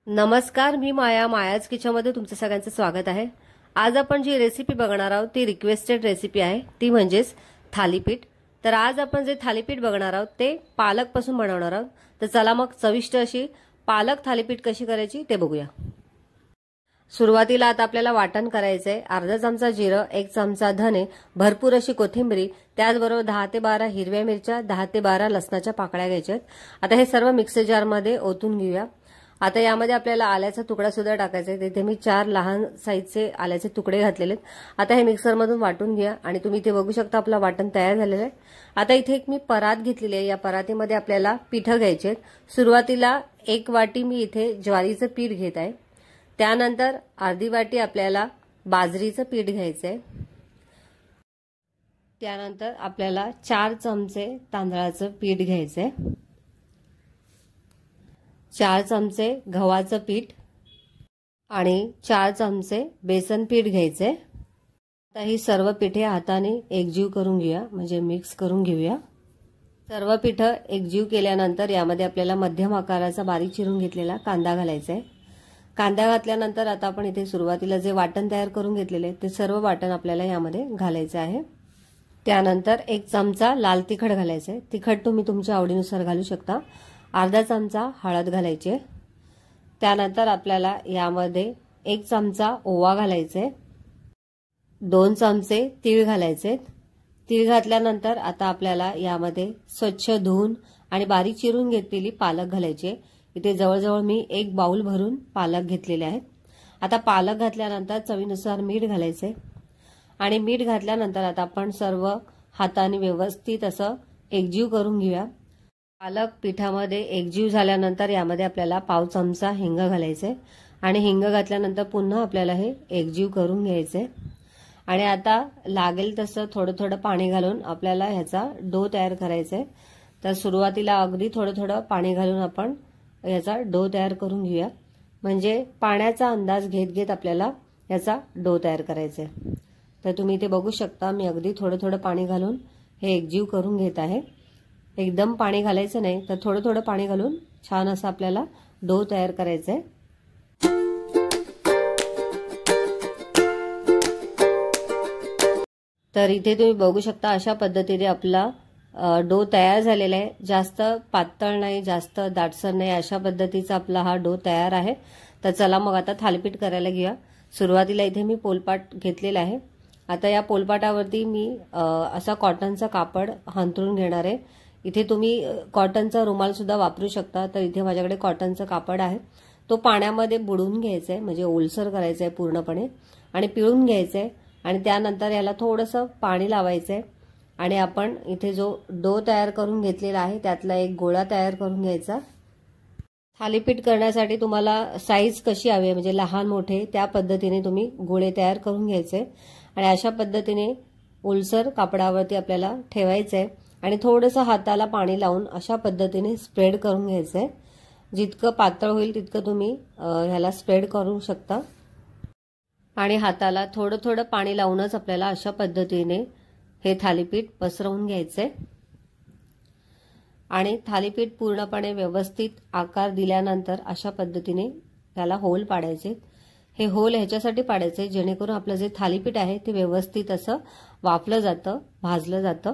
नमस्कार, मी मायाज किचनमध्ये तुमचं सगळ्यांचं स्वागत आहे। आज आपण जी रेसिपी बघणार आहोत ती रिक्वेस्टेड रेसिपी आहे, ती म्हणजेच थालीपीठ। तर आज आपण जे थालीपीठ बघणार आहोत ते पालक पासून बनवणार आहोत। तर चला मग चविष्ट अशी पालक थालीपीठ कशी करायची ते बघूया। सुरुवातीला आता आपल्याला वाटण करायचे आहे। अर्धा चमचा जिरं, 1 चमचा धने, भरपूर अशी कोथिंबीर, त्याचबरोबर 10 ते 12 हिरव्या मिरच्या, 10 ते 12 लसणाच्या पाकळ्या घ्यायच्यात। आता हे सर्व मिक्सर जार मध्ये ओतून घेऊया। आता यामध्ये आपल्याला आल्याचा तुकडा सुद्धा टाकायचा आहे। तिथे मी 4 लहान साईजचे आल्याचे तुकडे घातलेले आहेत। आता हे मिक्सर मधून वाटून घ्या आणि तुम्ही इथे बघू शकता आपलं वाटण तयार झालेलं आहे। आता इथे एक मी परात घेतलेली आहे। या परातीमध्ये आपल्याला पीठ घ्यायचे आहेत। सुरुवातीला 1 वाटी मी इथे ज्वारीचं पीठ घेत आहे। त्यानंतर अर्धी वाटी आपल्याला बाजरीचं पीठ घ्यायचंय। त्यानंतर आपल्याला 4 चमचे तांदळाचं पीठ घ्यायचंय, 4 चमचे गव्हाचं पीठ आणि 4 चमचे बेसन पीठ घ्यायचे। आता ही सर्व पीठे हाताने एकजीव करून घेऊया, म्हणजे मिक्स करून घेऊया। सर्व पीठ एकजीव केल्यानंतर यामध्ये आपल्याला मध्यम आकाराचा बारीक चिरून घेतलेला कांदा घालायचा आहे। कांदा घातल्यानंतर आता आपण इथे सुरुवातीला जे वाटण तयार करून घेतलेले ते सर्व वाटण आपल्याला यामध्ये घालायचे आहे। त्यानंतर 1 चमचा लाल तिखट घालायचे आहे। तिखट तुम्ही तुमच्या आवडीनुसार घालू शकता। अर्धा चमचा हळद घालायचे। त्यानंतर आपल्याला यामध्ये 1 चमचा ओवा घालायचे, 2 चमचे तीळ घालायचे। तीळ घातल्यानंतर आता आपल्याला यामध्ये स्वच्छ धुवून आणि बारीक चिरून घेतलेली पालक घालायची। इथे जवळजवळ मी 1 बाउल भरून पालक घेतलेले आहेत। आता पालक घातल्यानंतर चवीनुसार मीठ घालायचे आणि मीठ घातल्यानंतर आता आपण सर्व हाताने व्यवस्थित असं एकजीव करून घेऊया। पालक पिठामध्ये एकजीव झाल्यानंतर यामध्ये आपल्याला पाव चमचा हिंग घालायचे आणि हिंग घातल्यानंतर पुन्हा आपल्याला हे एकजीव करून घ्यायचे आणि आता लागेल तसं थोडं थोडं पाणी घालून आपल्याला ह्याचा डो तयार करायचा आहे। तर सुरुवातीला अगदी थोडं थोडं पाणी घालून आपण याचा डो तयार करून घेऊया, म्हणजे पाण्याचा अंदाज घेत घेत आपल्याला याचा डो तयार करायचा आहे। तर तुम्ही इथे बघू शकता मी अगदी थोडं थोडं पाणी घालून हे एकजीव करून घेत आहे। एकदम पाणी घालायचं नाही, तर थोडं थोडं पाणी घालून छान असं आपल्याला डो तयार करायचा आहे। तर इथे तुम्ही बघू शकता अशा पद्धतीने आपला डो तयार झालेला आहे। जास्त पातळ नाही, जास्त दाटसर नाही, अशा पद्धतीचा आपला हा डो तयार आहे। तर चला मग आता थालीपीठ करायला घेऊया। सुरुवातीला इथे मी पोलपाट घेतलेला आहे। आता या पोलपाटावरती मी असा कॉटनचा कापड हांतरून घेणार आहे। इथे तुम्ही कॉटनचा रुमाल सुद्धा वापरू शकता। तर इथे माझ्याकडे कॉटनचं कापड आहे, तो पाण्यामध्ये बुडवून घ्यायचा आहे, म्हणजे ओलसर करायचं आहे पूर्णपणे आणि पिळून घ्यायचं आहे आणि त्यानंतर याला थोडंसं पाणी लावायचं आहे आणि आपण इथे जो डो तयार करून घेतलेला आहे त्यातला एक गोळा तयार करून घ्यायचा। थालीपीठ करण्यासाठी तुम्हाला साईज कशी हवी, म्हणजे लहान मोठे त्या पद्धतीने तुम्ही गोळे तयार करून घ्यायचे आणि अशा पद्धतीने ओलसर कापडावरती आपल्याला ठेवायचं आहे आणि थोडंसं हाताला पाणी लावून अशा पद्धतीने स्प्रेड करून घ्यायचं आहे। जितकं पातळ होईल तितकं तुम्ही ह्याला स्प्रेड करू शकता आणि हाताला थोडं थोडं पाणी लावूनच आपल्याला अशा पद्धतीने हे थालीपीठ पसरवून घ्यायचे आणि थालीपीठ पूर्णपणे व्यवस्थित आकार दिल्यानंतर अशा पद्धतीने त्याला होल पाडायचे। हे होल ह्याच्यासाठी पाडायचे जेणेकरून आपलं जे थालीपीठ आहे ते व्यवस्थित असं वाफलं जातं, भाजलं जातं।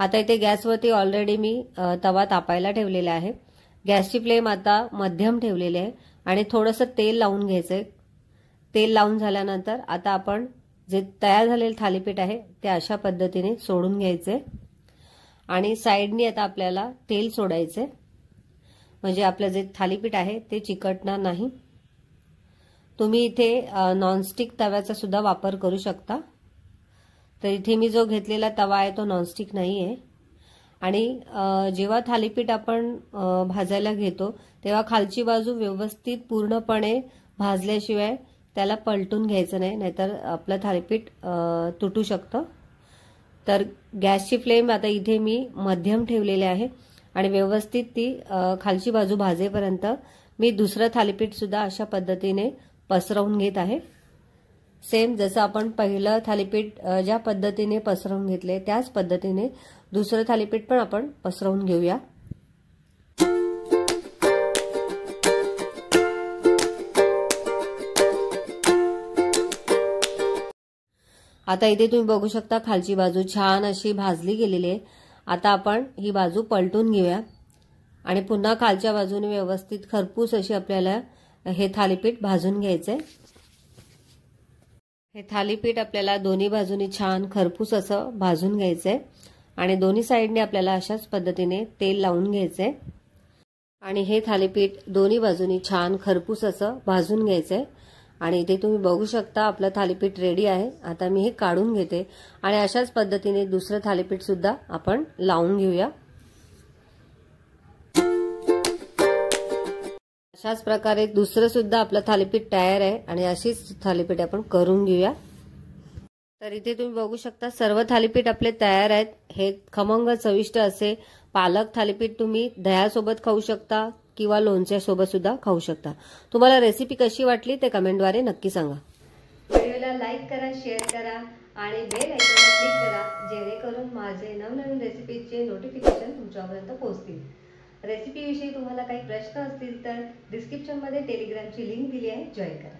आता इथे गॅसवरती ऑलरेडी मी तवा तापायला ठेवलेला आहे। गॅसची फ्लेम आता मध्यम ठेवलेली आहे आणि थोडंसं तेल लावून घ्यायचंय। तेल लावून झाल्यानंतर आता आपण जे तयार झालेले थालीपीठ आहे ते अशा पद्धतीने सोडून घ्यायचे आणि साईडनी आता आपल्याला तेल सोडायचे, म्हणजे आपलं जे थालीपीठ आहे ते चिकटणार नाही। तुम्ही इथे नॉनस्टिक तव्याचा सुद्धा वापर करू शकता। तर इथे मी जो घेतलेला तवा आहे तो नॉनस्टिक नाही आहे आणि जेव्हा थालीपीठ आपण भाजायला घेतो तेव्हा खालची बाजू व्यवस्थित पूर्णपणे भाजल्याशिवाय त्याला पलटून घ्यायचं नाही, नाहीतर आपलं थालीपीठ तुटू शकतं। तर गॅसची फ्लेम आता इथे मी मध्यम ठेवलेली आहे आणि व्यवस्थित ती खालची बाजू भाजेपर्यंत मी दुसरं थालीपीठ सुद्धा अशा पद्धतीने पसरवून घेत आहे। सेम जसं आपण पहिलं थालीपीठ ज्या पद्धतीने पसरवून घेतले त्याच पद्धतीने दुसरं थालीपीठ पण आपण पसरवून घेऊया। आता इथे तुम्ही बघू शकता खालची बाजू छान अशी भाजली गेलेली आहे। आता आपण ही बाजू पलटून घेऊया आणि पुन्हा खालच्या बाजूने व्यवस्थित खरपूस अशी आपल्याला हे थालीपीठ भाजून घ्यायचंय। हे थालीपीठ आपल्याला दोन्ही बाजूनी छान खरपूस असं भाजून घ्यायचंय आणि दोन्ही साइडने आपल्याला अशाच पद्धतीने तेल लावून घ्यायचंय आणि हे थालीपीठ दोन्ही बाजूनी छान खरपूस असं भाजून घ्यायचंय। आणि इथे तुम्ही बघू शकता आपलं थालीपीठ रेडी आहे। आता मी हे काढून घेते आणि अशाच पद्धतीने दुसरं थालीपीठ सुद्धा आपण लावून घेऊया। अशाच प्रकारे दुसरं सुद्धा आपलं थालीपीठ तयार आहे आणि अशीच थालीपीठ आपण करून घेऊया। तर इथे तुम्ही बघू शकता सर्व थालीपीठ आपले तयार आहेत। हे खमंग चविष्ट असे पालक थालीपीठ तुम्ही दह्यासोबत खाऊ शकता किंवा लोणच्यासोबत सुद्धा खाऊ शकता। तुम्हाला रेसिपी कशी वाटली ते कमेंटद्वारे नक्की सांगा। व्हिडिओला लाईक करा, शेअर करा आणि बेल आयकॉनला क्लिक करा जेणेकरून माझे नवनवीन रेसिपीचे नोटिफिकेशन तुमच्यापर्यंत पोहोचतील। रेसिपीविषयी तुम्हाला काही प्रश्न असतील तर डिस्क्रिप्शनमध्ये टेलिग्रामची लिंक दिली आहे, जॉईन करा।